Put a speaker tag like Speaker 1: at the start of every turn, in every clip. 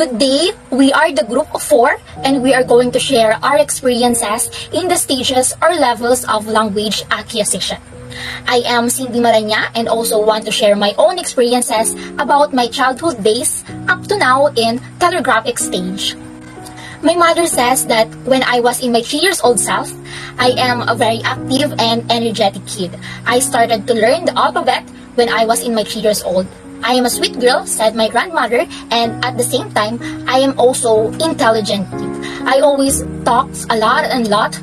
Speaker 1: Good day, we are the group of 4 and we are going to share our experiences in the stages or levels of language acquisition. I am Cindy Maraña and also want to share my own experiences about my childhood days up to now in telegraphic stage. My mother says that when I was in my 3 years old self, I am a very active and energetic kid. I started to learn the alphabet when I was in my 3 years old. I am a sweet girl, said my grandmother, and at the same time, I am also intelligent kid. I always talk a lot and lot.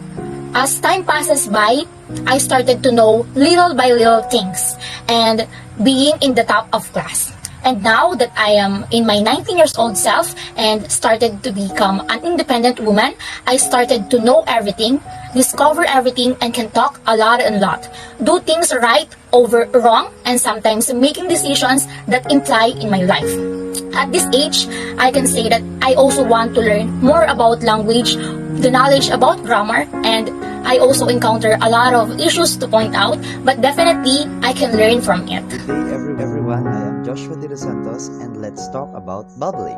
Speaker 1: As time passes by, I started to know little by little things and being in the top of class. And now that I am in my 19 years old self and started to become an independent woman, I started to know everything, discover everything, and can talk a lot and lot. Do things right over wrong, and sometimes making decisions that imply in my life. At this age, I can say that I also want to learn more about language, the knowledge about grammar, and I also encounter a lot of issues to point out, but definitely I can learn from it.
Speaker 2: Good day everyone, I am Joshua Delos Santos and let's talk about bubbling.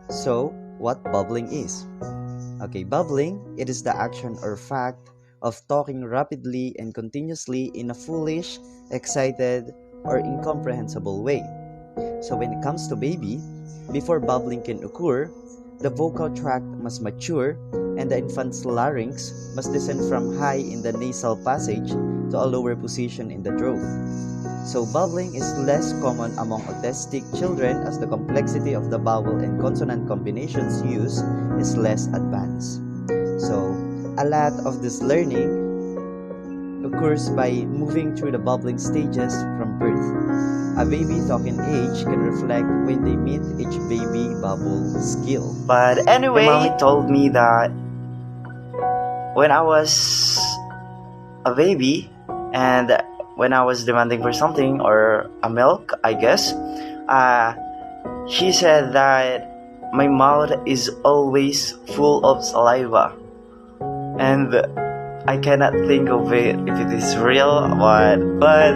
Speaker 2: So, what bubbling is? Okay, bubbling, it is the action or fact of talking rapidly and continuously in a foolish, excited, or incomprehensible way. So when it comes to baby, before bubbling can occur, the vocal tract must mature and the infant's larynx must descend from high in the nasal passage to a lower position in the throat. So bubbling is less common among autistic children as the complexity of the vowel and consonant combinations used is less advanced. So a lot of this learning occurs by moving through the bubbling stages from birth. A baby talking age can reflect when they meet each baby bubble skill.
Speaker 3: But anyway, my mommy told me that when I was a baby and when I was demanding for something or a milk, I guess, she said that my mouth is always full of saliva. And I cannot think of it if it is real or what, but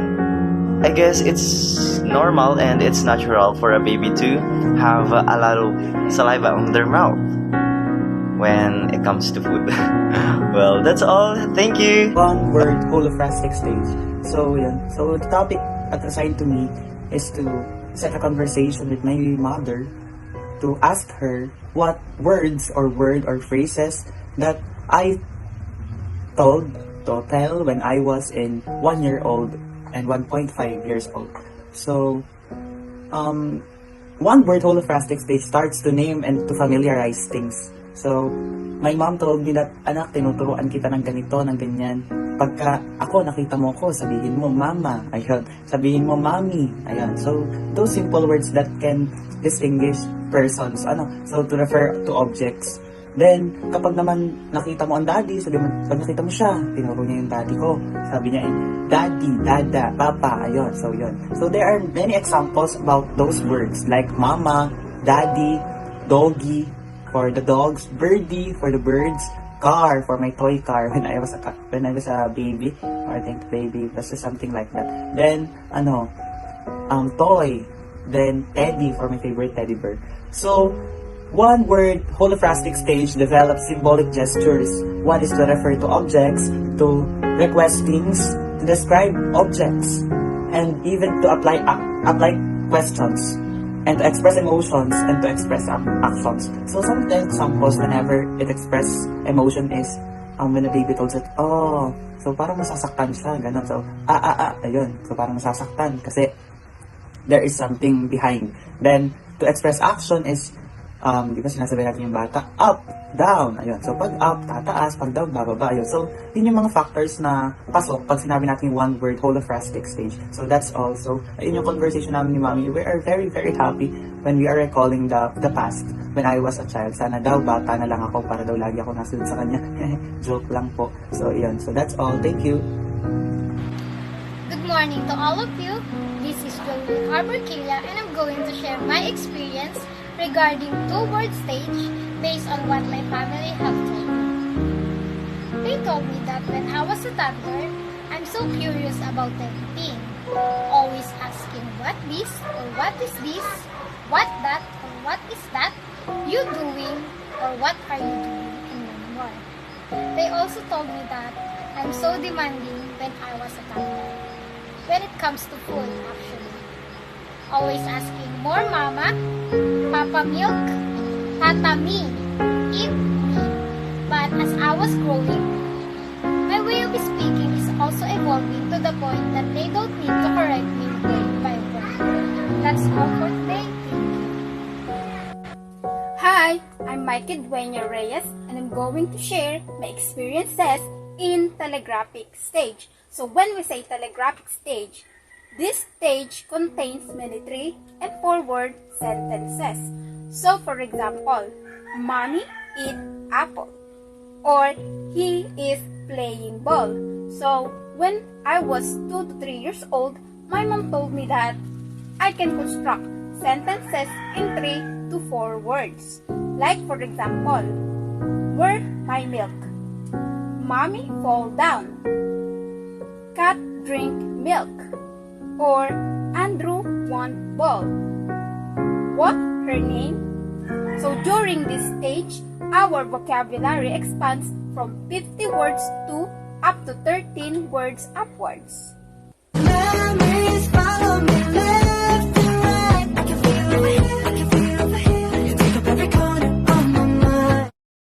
Speaker 3: I guess it's normal and it's natural for a baby to have a lot of saliva on their mouth when it comes to food. Well, that's all. Thank you.
Speaker 4: One word holophrastic stage. So the topic assigned to me is to set a conversation with my mother to ask her what words or phrases that I told to tell when I was in 1 year old and 1.5 years old. So, one word holophrastic stage starts to name and to familiarize things. So, my mom told me that, anak, tinuturuan kita ng ganito, ng ganyan. Pagka ako, nakita mo ko, sabihin mo, mama. Ayun. Sabihin mo, mommy. Ayun. So, those simple words that can distinguish persons. So, to refer to objects. Then, kapag naman nakita mo ang daddy, sabi mo, pag nakita mo siya, tinuro niya yung daddy ko. Sabi niya, daddy, dada, papa, ayun. So, yun. So, there are many examples about those words like mama, daddy, doggy, for the dogs, birdie, for the birds, car, for my toy car when I was a baby, or I think baby, that's just something like that. Then, toy, then teddy for my favorite teddy bear. So, one word holophrastic stage develops symbolic gestures. One is to refer to objects, to request things, to describe objects, and even to apply questions, and to express emotions, and to express actions. So some examples whenever it express emotion is when a baby tells it, oh, so parang masasaktan siya, ganun. So, ayun. So parang masasaktan kasi there is something behind. Then, to express action is di ba sinasabi natin yung bata, up, down, ayun. So, pag up, tataas, pag down, bababa, ayun. So, yun yung mga factors na pasok pag sinabi natin yung one word holophrastic stage. So, that's also, yun yung conversation namin ni Mommy. We are very, very happy when we are recalling the past when I was a child. Sana daw, bata na lang ako para daw lagi ako nasunod sa kanya. Joke lang po. So, yun. So, that's all. Thank you.
Speaker 5: Good morning to all of you. This is Joelyn Barquilla and I'm going to share my experience regarding two-word stage based on what my family have told me. They told me that when I was a toddler, I'm so curious about everything, always asking what this or what is this, what that or what is that, you doing or what are you doing in many more. They also told me that I'm so demanding when I was a toddler. When it comes to food, actually. Always asking, more mama, papa milk, tata me, eat me. But as I was growing, my way of speaking is also evolving to the point that they don't need to correct me word by word. That's all for today.
Speaker 6: Hi, I'm Mikee Reyes and I'm going to share my experiences in telegraphic stage. So when we say telegraphic stage, this stage contains many 3 and 4 word sentences. So for example, mommy eat apple or he is playing ball. So when I was 2 to 3 years old, my mom told me that I can construct sentences in 3 to 4 words. Like for example, where my milk? Mommy fall down. Cat drink milk. Or Andrew want ball. What her name? So during this stage, our vocabulary expands from 50 words to up to 13 words upwards.
Speaker 7: Memories follow me.